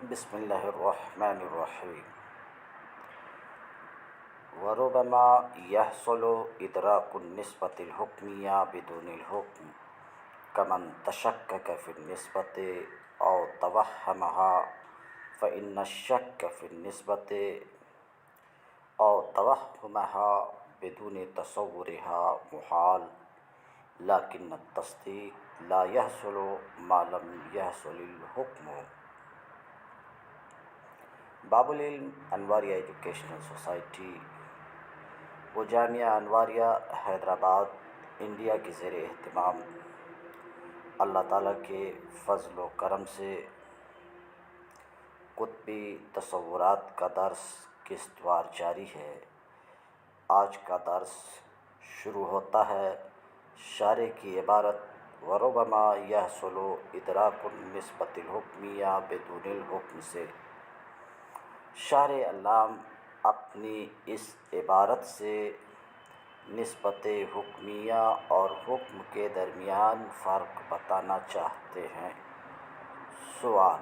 بسم اللہ الرحمن الرحیم وربما يحصل إدراك النسبة الحكمية بدون الحكم كمن تشكك في النسبة أو توهمها فإن الشك في النسبة أو توهمها بدون تصورها محال لكن التصديق لا يحصل ما لم يحصل الحكم۔ باب العلم انواریہ ایجوکیشنل سوسائٹی و جامعہ انواریہ حیدرآباد انڈیا کے زیر اہتمام اللہ تعالیٰ کے فضل و کرم سے قطبی تصورات کا درس قسط وار جاری ہے۔ آج کا درس شروع ہوتا ہے شارح کی عبارت وربما یحصل ادراک النسبۃ الحکمیہ بدون الحکم سے۔ شارح علام اپنی اس عبارت سے نسبت حکمیہ اور حکم کے درمیان فرق بتانا چاہتے ہیں۔ سوال: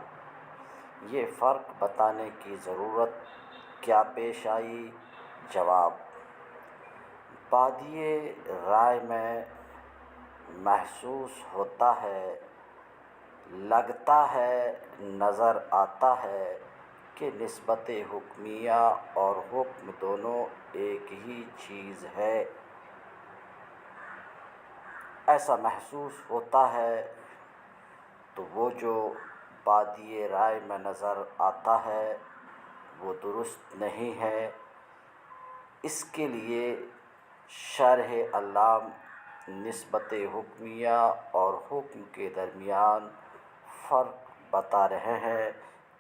یہ فرق بتانے کی ضرورت کیا پیش آئی؟ جواب: بادیِ رائے میں محسوس ہوتا ہے، لگتا ہے، نظر آتا ہے کہ نسبت حکمیہ اور حکم دونوں ایک ہی چیز ہے۔ ایسا محسوس ہوتا ہے تو وہ جو بادیِ رائے میں نظر آتا ہے وہ درست نہیں ہے۔ اس کے لیے شارح علام نسبت حکمیہ اور حکم کے درمیان فرق بتا رہے ہیں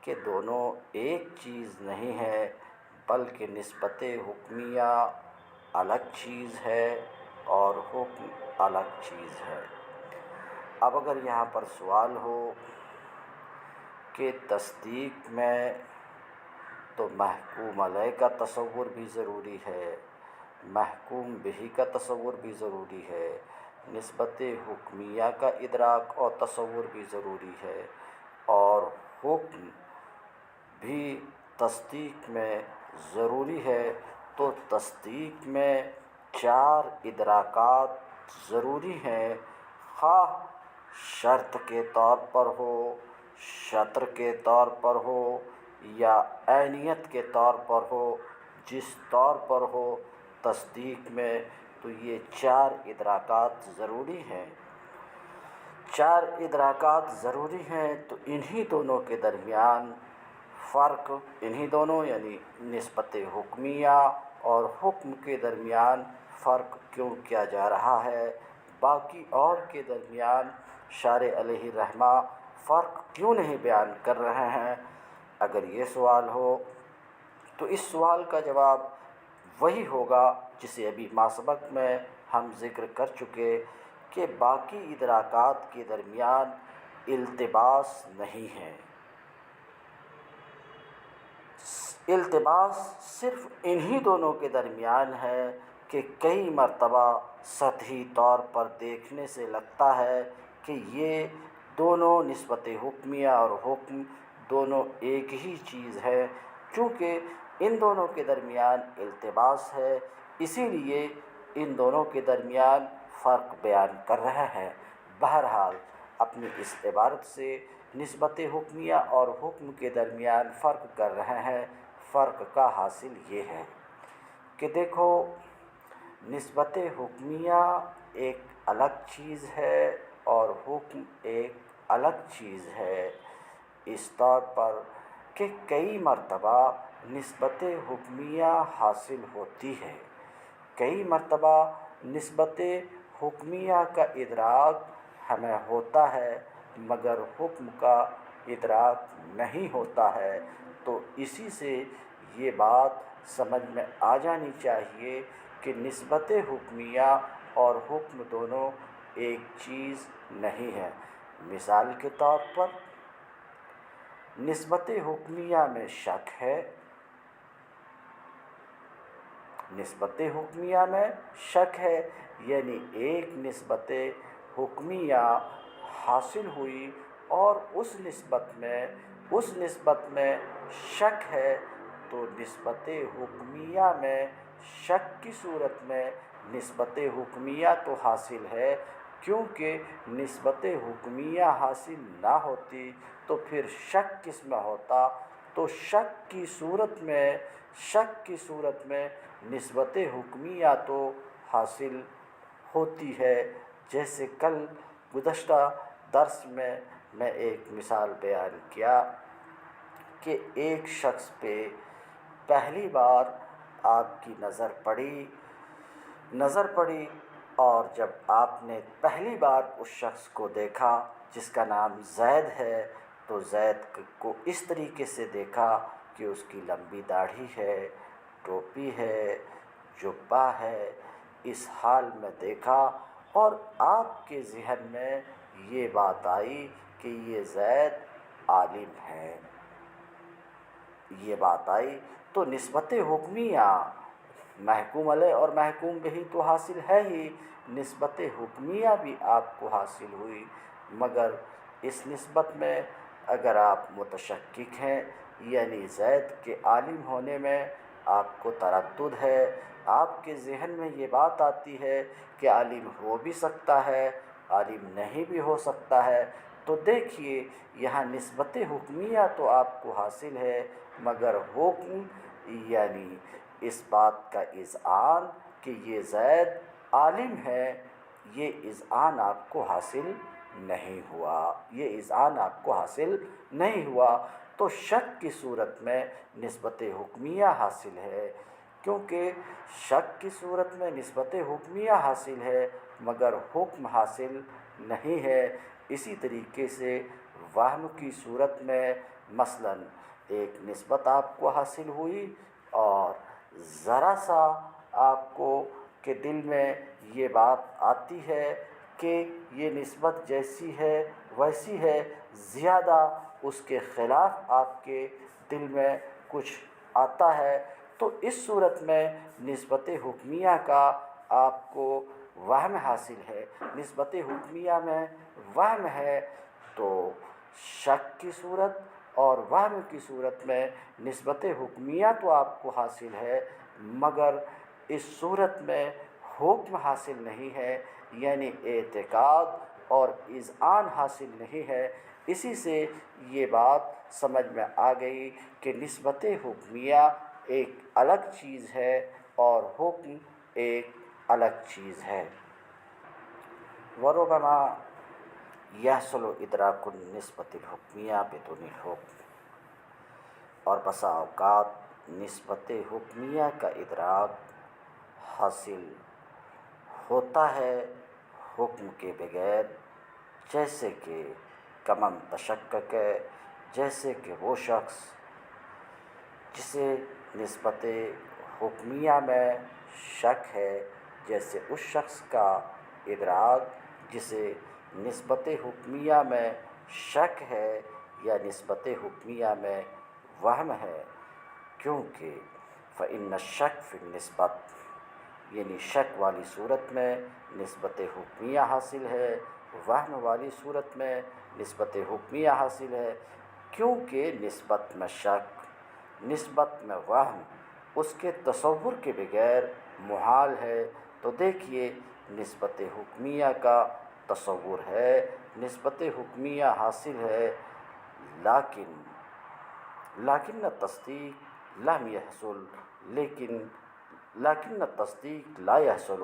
کہ دونوں ایک چیز نہیں ہے، بلکہ نسبت حکمیہ الگ چیز ہے اور حکم الگ چیز ہے۔ اب اگر یہاں پر سوال ہو کہ تصدیق میں تو محکوم علیہ کا تصور بھی ضروری ہے، محکوم بہ کا تصور بھی ضروری ہے، نسبت حکمیہ کا ادراک اور تصور بھی ضروری ہے، اور حکم بھی تصدیق میں ضروری ہے، تو تصدیق میں 4 ادراکات ضروری ہیں، خواہ شرط کے طور پر ہو، شطر کے طور پر ہو یا عینیت کے طور پر ہو، جس طور پر ہو تصدیق میں تو یہ 4 ادراکات ضروری ہیں۔ 4 ادراکات ضروری ہیں تو انہی دونوں کے درمیان فرق، انہی دونوں یعنی نسبت حکمیہ اور حکم کے درمیان فرق کیوں کیا جا رہا ہے، باقی اور کے درمیان شارح علیہ الرحمہ فرق کیوں نہیں بیان کر رہے ہیں؟ اگر یہ سوال ہو تو اس سوال کا جواب وہی ہوگا جسے ابھی ماسبق میں ہم ذکر کر چکے کہ باقی ادراکات کے درمیان التباس نہیں ہے۔ التباس صرف انہی دونوں کے درمیان ہے کہ کئی مرتبہ سطحی طور پر دیکھنے سے لگتا ہے کہ یہ دونوں نسبت حکمیہ اور حکم دونوں ایک ہی چیز ہے۔ چونکہ ان دونوں کے درمیان التباس ہے، اسی لیے ان دونوں کے درمیان فرق بیان کر رہے ہیں۔ بہرحال اپنی اس عبارت سے نسبت حکمیہ اور حکم کے درمیان فرق کر رہے ہیں۔ فرق کا حاصل یہ ہے کہ دیکھو، نسبت حکمیہ ایک الگ چیز ہے اور حکم ایک الگ چیز ہے، اس طور پر کہ کئی مرتبہ نسبت حکمیہ حاصل ہوتی ہے، کئی مرتبہ نسبت حکمیہ کا ادراک ہمیں ہوتا ہے مگر حکم کا ادراک نہیں ہوتا ہے۔ تو اسی سے یہ بات سمجھ میں آ جانی چاہیے کہ نسبت حکمیہ اور حکم دونوں ایک چیز نہیں ہے۔ مثال کے طور پر نسبت حکمیہ میں شک ہے، نسبت حکمیہ میں شک ہے، یعنی ایک نسبت حکمیہ حاصل ہوئی اور اس نسبت میں اس نسبت میں شک ہے تو نسبت حکمیہ میں شک کی صورت میں نسبت حکمیہ تو حاصل ہے، کیونکہ نسبت حکمیہ حاصل نہ ہوتی تو پھر شک کس میں ہوتا؟ تو شک کی صورت میں نسبت حکمیہ تو حاصل ہوتی ہے۔ جیسے کل گزشتہ درس میں ایک مثال بیان کیا کہ ایک شخص پہ پہلی بار آپ کی نظر پڑی اور جب آپ نے پہلی بار اس شخص کو دیکھا جس کا نام زید ہے، تو زید کو اس طریقے سے دیکھا کہ اس کی لمبی داڑھی ہے، ٹوپی ہے، جبہ ہے، اس حال میں دیکھا اور آپ کے ذہن میں یہ بات آئی کہ یہ زید عالم ہے، یہ بات آئی تو نسبت حکمیہ محکوم علیہ اور محکوم بہ تو حاصل ہے ہی، نسبت حکمیہ بھی آپ کو حاصل ہوئی، مگر اس نسبت میں اگر آپ متشکک ہیں، یعنی زید کے عالم ہونے میں آپ کو تردد ہے، آپ کے ذہن میں یہ بات آتی ہے کہ عالم ہو بھی سکتا ہے، عالم نہیں بھی ہو سکتا ہے، تو دیکھیے یہاں نسبت حکمیہ تو آپ کو حاصل ہے، مگر حکم یعنی اس بات کا اذعان کہ یہ زید عالم ہے، یہ اذعان آپ کو حاصل نہیں ہوا، تو شک کی صورت میں نسبت حکمیہ حاصل ہے، کیونکہ شک کی صورت میں نسبت حکمیہ حاصل ہے مگر حکم حاصل نہیں ہے۔ اسی طریقے سے وہم کی صورت میں مثلا ایک نسبت آپ کو حاصل ہوئی اور ذرا سا آپ کو کہ دل میں یہ بات آتی ہے کہ یہ نسبت جیسی ہے ویسی ہے، زیادہ اس کے خلاف آپ کے دل میں کچھ آتا ہے، تو اس صورت میں نسبت حکمیہ کا آپ کو وہم حاصل ہے۔ نسبت حکمیہ میں وہم ہے تو شک کی صورت اور وہم کی صورت میں نسبت حکمیہ تو آپ کو حاصل ہے، مگر اس صورت میں حکم حاصل نہیں ہے، یعنی اعتقاد اور اذعان حاصل نہیں ہے۔ اسی سے یہ بات سمجھ میں آ گئی کہ نسبت حکمیہ ایک الگ چیز ہے اور حکم ایک الگ چیز ہے۔ وربما یحصل ادراک النسبۃ الحکمیہ بدون الحکم، اور بسا اوقات نسبت حکمیہ کا ادراک حاصل ہوتا ہے حکم کے بغیر، جیسے کہ کمن تشکک ہے، جیسے کہ وہ شخص جسے نسبت حکمیہ میں شک ہے، جیسے اس شخص کا ادراک جسے نسبت حکمیہ میں شک ہے یا نسبت حکمیہ میں وہم ہے، کیونکہ فإن الشک فی النسبت، یعنی شک والی صورت میں نسبت حکمیہ حاصل ہے، وہم والی صورت میں نسبت حکمیہ حاصل ہے، کیونکہ نسبت میں شک، نسبت میں وہم اس کے تصور کے بغیر محال ہے۔ تو دیکھیے نسبت حکمیہ کا تصور ہے، نسبت حکمیہ حاصل ہے، لیکن تصدیق لم يحصل، لیکن تصدیق لا يحصل،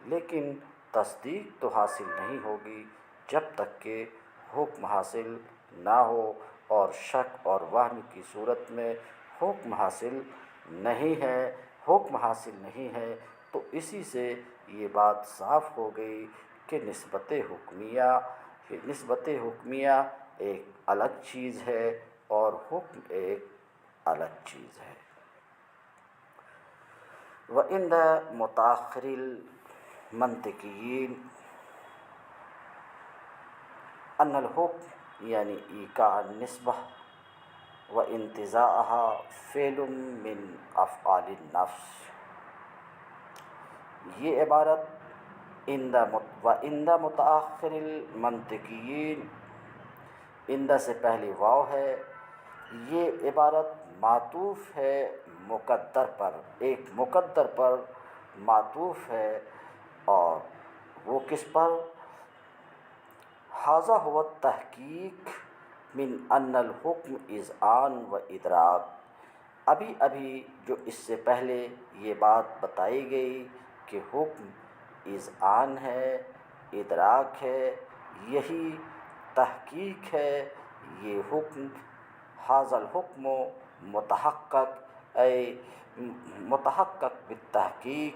لیکن تصدیق تو حاصل نہیں ہوگی جب تک کہ حکم حاصل نہ ہو، اور شک اور وہم کی صورت میں حکم حاصل نہیں ہے، تو اسی سے یہ بات صاف ہو گئی کہ نسبت حکمیہ ایک الگ چیز ہے اور حکم ایک الگ چیز ہے۔ وعند متأخر المنطقیین ان الحکم یعنی ایقاع النسبہ وانتزاعها فعل من افعال النفس، یہ عبارت وعند متأخر المنطقیین، عند سے پہلی واو ہے، یہ عبارت معطوف ہے مقدر پر، ایک مقدر پر معطوف ہے، اور وہ کس پر؟ ھذا هو التحقیق من ان الحکم اذعان و ادراک۔ ابھی ابھی جو اس سے پہلے یہ بات بتائی گئی کہ حکم اذعان ہے، ادراک ہے، یہی تحقیق ہے۔ یہ حکم ھذا الحکم متحقق اے متحقق بالتحقیق،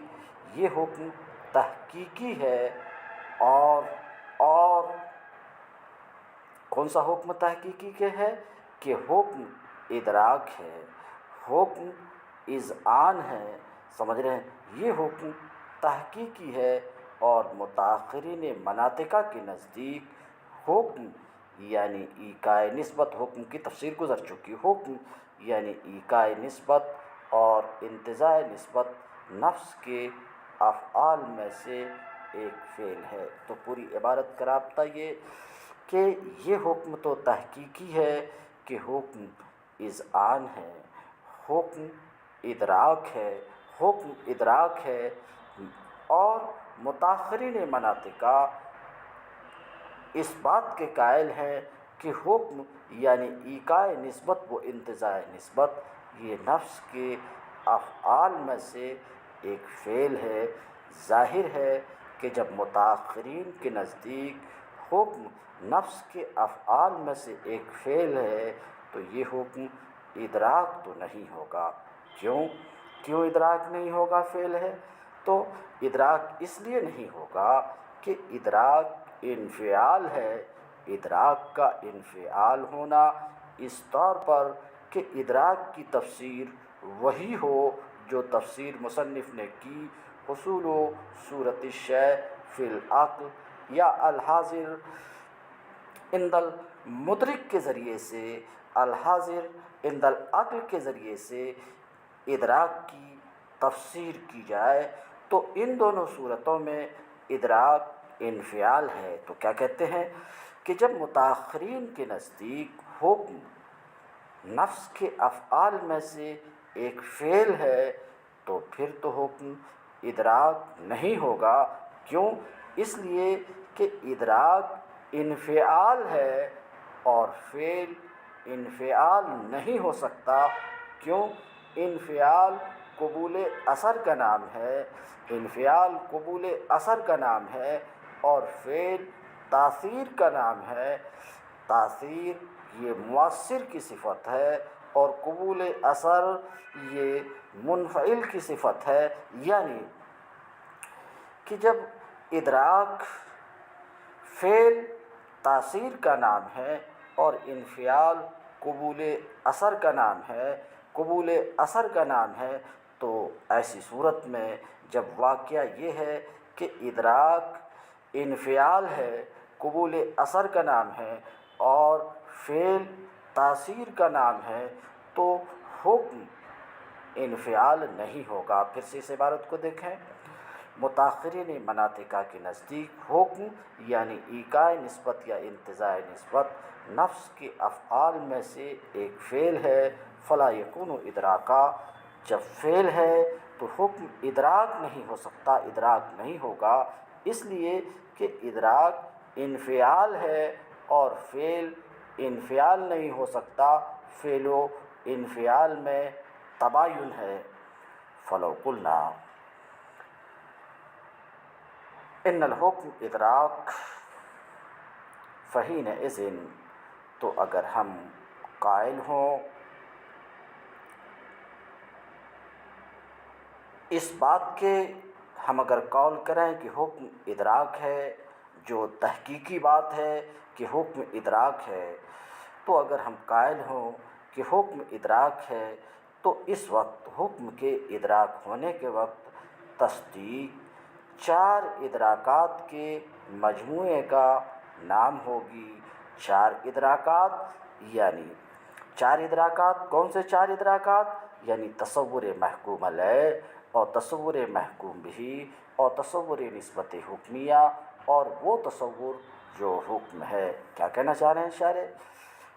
یہ حکم تحقیقی ہے۔ اور کون سا حکم تحقیقی کے ہے؟ کہ حکم ادراک ہے، حکم اذعان ہے، سمجھ رہے ہیں؟ یہ حکم تحقیقی ہے، اور متاخرین مناطقہ کے نزدیک حکم یعنی ایقاء نسبت، حکم کی تفسیر گزر چکی، حکم یعنی ایقاء نسبت اور انتزاع نسبت نفس کے افعال میں سے ایک فعل ہے۔ تو پوری عبارت کا رابطہ یہ کہ یہ حکم تو تحقیقی ہے کہ حکم اذعان ہے، حکم ادراک ہے، حکم ادراک ہے، اور متاخرین مناطقہ اس بات کے قائل ہیں کہ حکم یعنی ایقاء نسبت و انتزاع نسبت یہ نفس کے افعال میں سے ایک فعل ہے۔ ظاہر ہے کہ جب متاخرین کے نزدیک حکم نفس کے افعال میں سے ایک فعل ہے تو یہ حکم ادراک تو نہیں ہوگا۔ کیوں ادراک نہیں ہوگا؟ فعل ہے تو ادراک اس لیے نہیں ہوگا کہ ادراک انفعال ہے۔ ادراک کا انفعال ہونا اس طور پر کہ ادراک کی تفسیر وہی ہو جو تفسیر مصنف نے کی، حصول و صورت الشیء فی العقل یا الحاضر عند المدرک کے ذریعے سے، الحاضر عند العقل کے ذریعے سے ادراک کی تفسیر کی جائے تو ان دونوں صورتوں میں ادراک انفعال ہے۔ تو کیا کہتے ہیں کہ جب متاخرین کے نزدیک حکم نفس کے افعال میں سے ایک فعل ہے تو پھر تو حکم ادراک نہیں ہوگا۔ کیوں؟ اس لیے کہ ادراک انفعال ہے اور فعل انفعال نہیں ہو سکتا۔ کیوں؟ انفعال قبول اثر کا نام ہے، انفعال قبول اثر کا نام ہے، اور فعل تاثیر کا نام ہے۔ تاثیر یہ مؤثر کی صفت ہے اور قبول اثر یہ منفعل کی صفت ہے، یعنی کہ جب ادراک فعل تاثیر کا نام ہے اور انفعال قبول اثر کا نام ہے، قبول اثر کا نام ہے، تو ایسی صورت میں جب واقعہ یہ ہے کہ ادراک انفعال ہے، قبول اثر کا نام ہے اور فعل تاثیر کا نام ہے تو حکم انفعال نہیں ہوگا۔ پھر سے اس عبارت کو دیکھیں، متاخرین مناطقہ کے نزدیک حکم یعنی ایقاء نسبت یا انتزاع نسبت نفس کے افعال میں سے ایک فعل ہے۔ فلا یکون ادراکا، جب فعل ہے تو حکم ادراک نہیں ہو سکتا، ادراک نہیں ہوگا، اس لیے کہ ادراک انفعال ہے اور فعل انفعال نہیں ہو سکتا، فعل و انفعال میں تباین ہے۔ فلو قلنا ان الحکم ادراک فحینئذ، تو اگر ہم قائل ہوں اس بات کے، ہم اگر قول کریں کہ حکم ادراک ہے، جو تحقیقی بات ہے کہ حکم ادراک ہے، تو اگر ہم قائل ہوں کہ حکم ادراک ہے تو اس وقت حکم کے ادراک ہونے کے وقت تصدیق چار ادراکات کے مجموعے کا نام ہوگی۔ چار ادراکات یعنی چار ادراکات، کون سے چار ادراکات؟ یعنی تصور محکوم علیہ اور تصور محکوم بھی اور تصور نسبت حکمیہ اور وہ تصور جو حکم ہے۔ کیا کہنا چاہ رہے ہیں شارح؟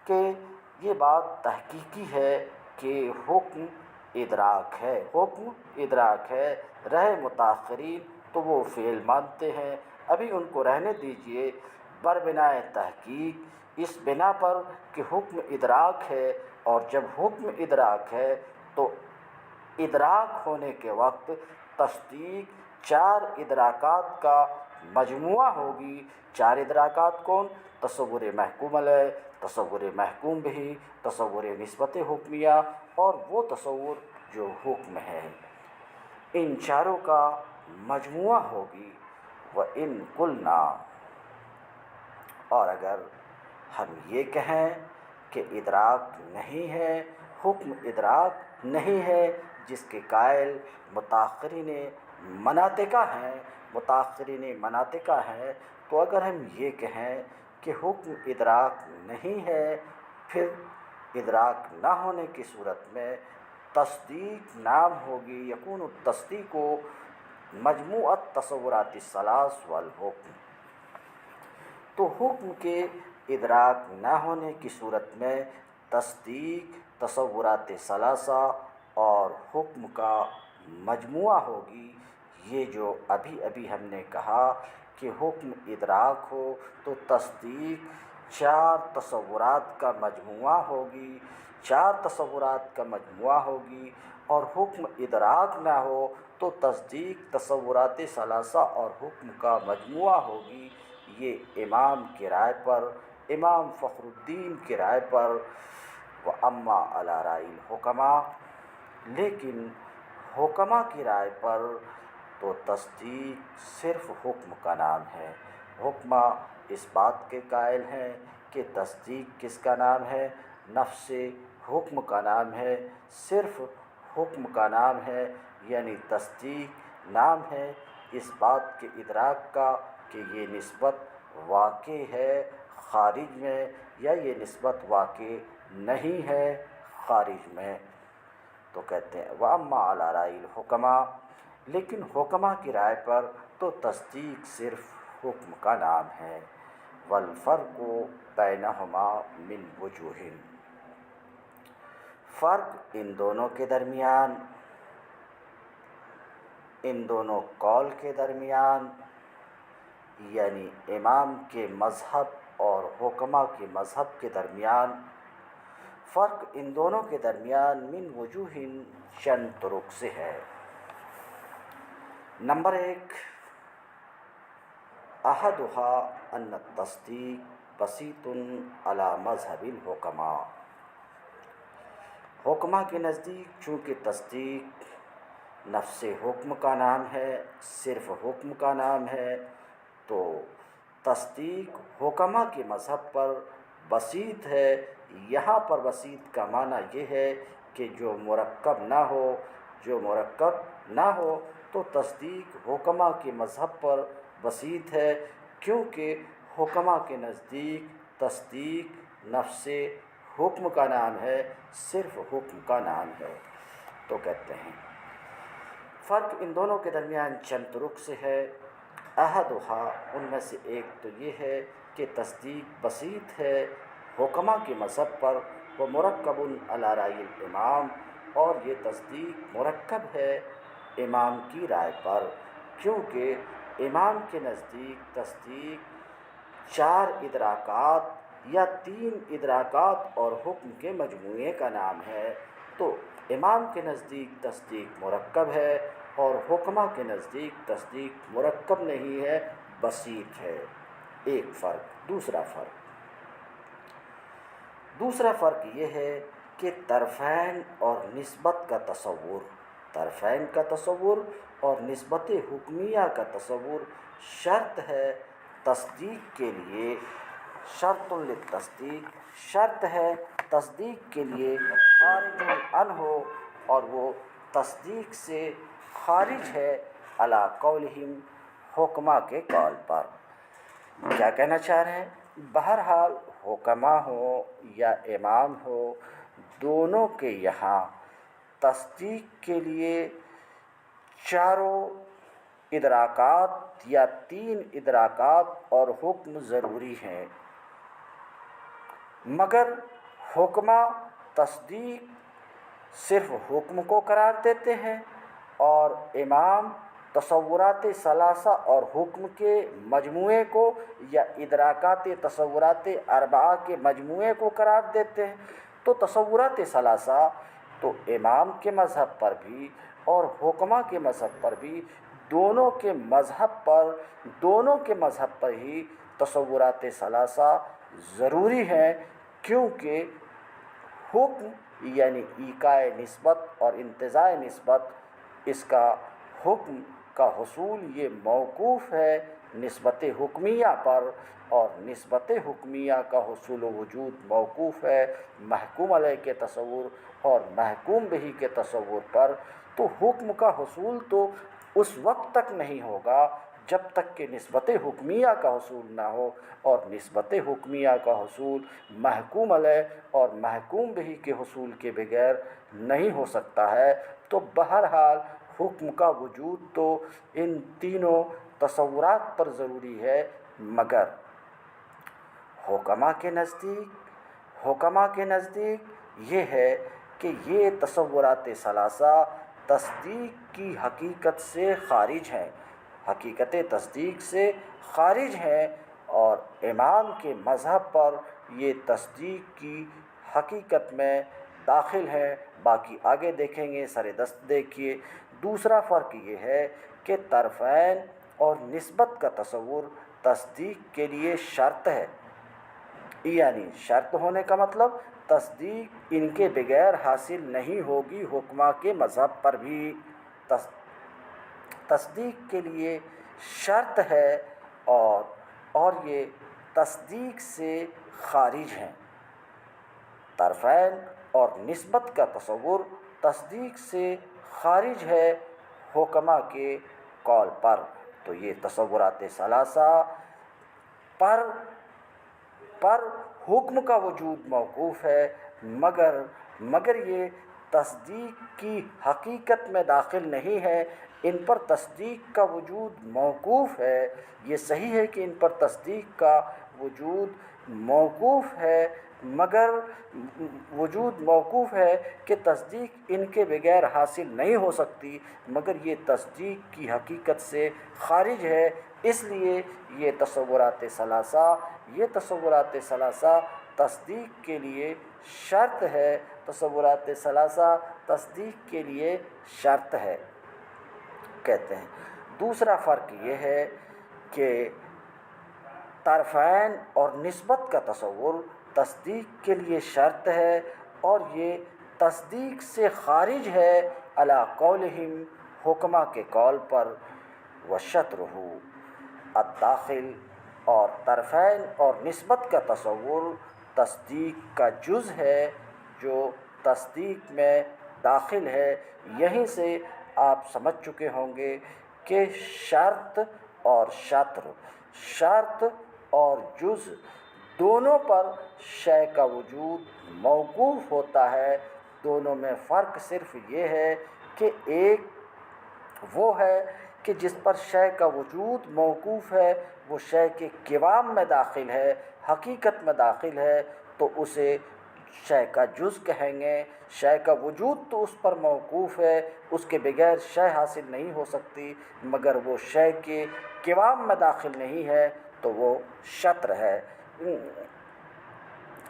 کہ یہ بات تحقیقی ہے کہ حکم ادراک ہے، حکم ادراک ہے۔ رہے متاخرین تو وہ فعل مانتے ہیں، ابھی ان کو رہنے دیجئے۔ بربنائے تحقیق اس بنا پر کہ حکم ادراک ہے، اور جب حکم ادراک ہے تو ادراک ہونے کے وقت تصدیق چار ادراکات کا مجموعہ ہوگی۔ چار ادراکات کون؟ تصور محکوم علیہ، تصور محکوم بھی، تصور نسبت حکمیہ، اور وہ تصور جو حکم ہے، ان چاروں کا مجموعہ ہوگی۔ وَإِن قُلْنَا، اور اگر ہم یہ کہیں کہ ادراک نہیں ہے، حکم ادراک نہیں ہے، جس کے قائل متاخرین مناطقہ ہیں، متاخرین مناطقہ ہیں، تو اگر ہم یہ کہیں کہ حکم ادراک نہیں ہے، پھر ادراک نہ ہونے کی صورت میں تصدیق نام ہوگی۔ یکون التصدیق مجموعۃ تصورات الثلاث والحکم، تو حکم کے ادراک نہ ہونے کی صورت میں تصدیق تصورات ثلاثہ اور حکم کا مجموعہ ہوگی۔ یہ جو ابھی ابھی ہم نے کہا کہ حکم ادراک ہو تو تصدیق چار تصورات کا مجموعہ ہوگی، چار تصورات کا مجموعہ ہوگی، اور حکم ادراک نہ ہو تو تصدیق تصورات ثلاثہ اور حکم کا مجموعہ ہوگی۔ یہ امام کی رائے پر، امام فخر الدین کی رائے پر، وَأَمَّا عَلَىٰ رَأْيِ الْحُكَمَاءِ، لیکن حکماء کی رائے پر تو تصدیق صرف حکم کا نام ہے۔ حکماء اس بات کے قائل ہیں کہ تصدیق کس کا نام ہے؟ نفس حکم کا نام ہے، صرف حکم کا نام ہے، یعنی تصدیق نام ہے اس بات کے ادراک کا کہ یہ نسبت واقع ہے خارج میں، یا یہ نسبت واقع نہیں ہے خارج میں۔ تو کہتے ہیں وَأَمَّا عَلَىٰ رَأْيِ الْحُكَمَاءِ، لیکن حکماء کی رائے پر تو تصدیق صرف حکم کا نام ہے۔ وَالْفَرْقُ بَيْنَهُمَا مِنْ وُجُوهٍ، فرق ان دونوں کے درمیان، ان دونوں قول کے درمیان، یعنی امام کے مذہب اور حکماء کے مذہب کے درمیان، فرق ان دونوں کے درمیان من وجوہ چند طرق سے ہے۔ نمبر ایک، احدها ان التصدیق بسیط علی مذہب الحکماء، حکماء کے نزدیک چونکہ تصدیق نفس حکم کا نام ہے، صرف حکم کا نام ہے، تو تصدیق حکماء کے مذہب پر بسیط ہے۔ یہاں پر بسیط کا معنی یہ ہے کہ جو مرکب نہ ہو، جو مرکب نہ ہو تو تصدیق حکماء کے مذہب پر بسیط ہے، کیونکہ حکماء کے نزدیک تصدیق نفس حکم کا نام ہے، صرف حکم کا نام ہے۔ تو کہتے ہیں فرق ان دونوں کے درمیان چند طرق سے ہے۔ احدها، ان میں سے ایک تو یہ ہے کہ تصدیق بسیط ہے حکماء کے مذہب پر، وہ مرکب علی رأی الامام، اور یہ تصدیق مرکب ہے امام کی رائے پر، کیونکہ امام کے نزدیک تصدیق چار ادراکات یا تین ادراکات اور حکم کے مجموعے کا نام ہے، تو امام کے نزدیک تصدیق مرکب ہے، اور حکماء کے نزدیک تصدیق مرکب نہیں ہے، بسیط ہے۔ ایک فرق۔ دوسرا فرق یہ ہے کہ طرفین اور نسبت کا تصور، طرفین کا تصور اور نسبت حکمیہ کا تصور شرط ہے تصدیق کے لیے، شرط للتصدیق، شرط ہے تصدیق کے لیے خارج عن ہو، اور وہ تصدیق سے خارج ہے علی قولہم، حکماء کے قول پر۔ کیا کہنا چاہ رہے ہیں؟ بہرحال حکماء ہو یا امام ہو، دونوں کے یہاں تصدیق کے لیے چاروں ادراکات یا تین ادراکات اور حکم ضروری ہیں، مگر حکمہ تصدیق صرف حکم کو قرار دیتے ہیں اور امام تصورات ثلاثہ اور حکم کے مجموعے کو یا ادراکات تصورات اربعہ کے مجموعے کو قرار دیتے ہیں۔ تو تصورات ثلاثہ تو امام کے مذہب پر بھی اور حکمہ کے مذہب پر بھی دونوں کے مذہب پر ہی تصورات ثلاثہ ضروری ہیں، کیونکہ حکم یعنی ایقاع نسبت اور انتزاع نسبت، اس کا حکم کا حصول یہ موقوف ہے نسبت حکمیہ پر، اور نسبت حکمیہ کا حصول و وجود موقوف ہے محکوم علیہ کے تصور اور محکوم بہ کے تصور پر۔ تو حکم کا حصول تو اس وقت تک نہیں ہوگا جب تک کہ نسبت حکمیہ کا حصول نہ ہو، اور نسبت حکمیہ کا حصول محکوم علیہ اور محکوم بہ کے حصول کے بغیر نہیں ہو سکتا ہے۔ تو بہرحال حکم کا وجود تو ان تینوں تصورات پر ضروری ہے، مگر حکمہ کے نزدیک یہ ہے کہ یہ تصورات ثلاثہ تصدیق کی حقیقت سے خارج ہیں، حقیقت تصدیق سے خارج ہیں، اور امام کے مذہب پر یہ تصدیق کی حقیقت میں داخل ہیں۔ باقی آگے دیکھیں گے، سر دست دیکھیے۔ دوسرا فرق یہ ہے کہ طرفین اور نسبت کا تصور تصدیق کے لیے شرط ہے، یعنی شرط ہونے کا مطلب تصدیق ان کے بغیر حاصل نہیں ہوگی۔ حکمہ کے مذہب پر بھی تصدیق کے لیے شرط ہے، اور یہ تصدیق سے خارج ہیں۔ طرفین اور نسبت کا تصور تصدیق سے خارج ہے حکمہ کے قول پر۔ تو یہ تصورات ثلاثہ پر حکم کا وجود موقوف ہے، مگر یہ تصدیق کی حقیقت میں داخل نہیں ہے۔ ان پر تصدیق کا وجود موقوف ہے، یہ صحیح ہے کہ ان پر تصدیق کا وجود موقوف ہے، مگر وجود موقوف ہے کہ تصدیق ان کے بغیر حاصل نہیں ہو سکتی، مگر یہ تصدیق کی حقیقت سے خارج ہے۔ اس لیے یہ تصورات ثلاثہ تصدیق کے لیے شرط ہے، تصورات ثلاثہ تصدیق کے لیے شرط ہے کہتے ہیں۔ دوسرا فرق یہ ہے کہ طرفین اور نسبت کا تصور تصدیق کے لیے شرط ہے، اور یہ تصدیق سے خارج ہے علی قولہم، حکمہ کے قول پر، وشطرہ الداخل، اور طرفین اور نسبت کا تصور تصدیق کا جز ہے جو تصدیق میں داخل ہے۔ یہیں سے آپ سمجھ چکے ہوں گے کہ شرط اور جز دونوں پر شے کا وجود موقوف ہوتا ہے۔ دونوں میں فرق صرف یہ ہے کہ ایک وہ ہے کہ جس پر شے کا وجود موقوف ہے وہ شے کے قوام میں داخل ہے، حقیقت میں داخل ہے، تو اسے شے کا جز کہیں گے۔ شے کا وجود تو اس پر موقوف ہے، اس کے بغیر شے حاصل نہیں ہو سکتی، مگر وہ شے کے قوام میں داخل نہیں ہے تو وہ شطر ہے۔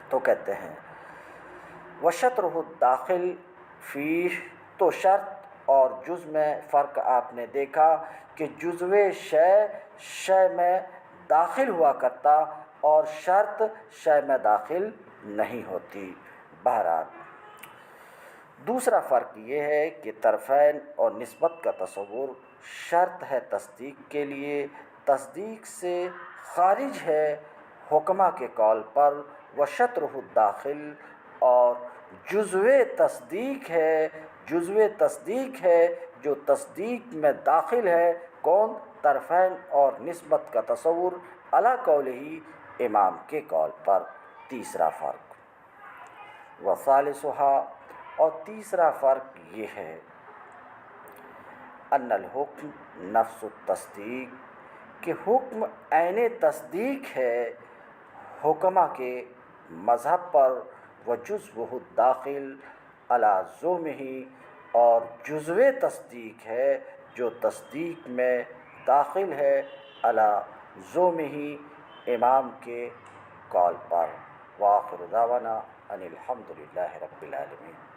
تو کہتے ہیں وشطرہ الداخل فیہ، تو شرط اور جز میں فرق آپ نے دیکھا کہ جزو شے میں داخل ہوا کرتا اور شرط شے میں داخل نہیں ہوتی۔ بہرحال دوسرا فرق یہ ہے کہ طرفین اور نسبت کا تصور شرط ہے تصدیق کے لیے، تصدیق سے خارج ہے حکمہ کے قول پر، وشطرہ الداخل، اور جزو تصدیق ہے جو تصدیق میں داخل ہے۔ کون؟ طرفین اور نسبت کا تصور علی قولہ، امام کے قول پر۔ تیسرا فرق وثالثھا، اور تیسرا فرق یہ ہے ان الحکم نفس التصدیق، کہ حکم عین تصدیق ہے۔ حکمہ کے مذہب پر و جزوہ الداخل علی زومہ، اور جزو تصدیق ہے جو تصدیق میں داخل ہے علی زومہ، امام کے قول پر۔ وآخر دعوانا ان الحمد للہ رب العالمین۔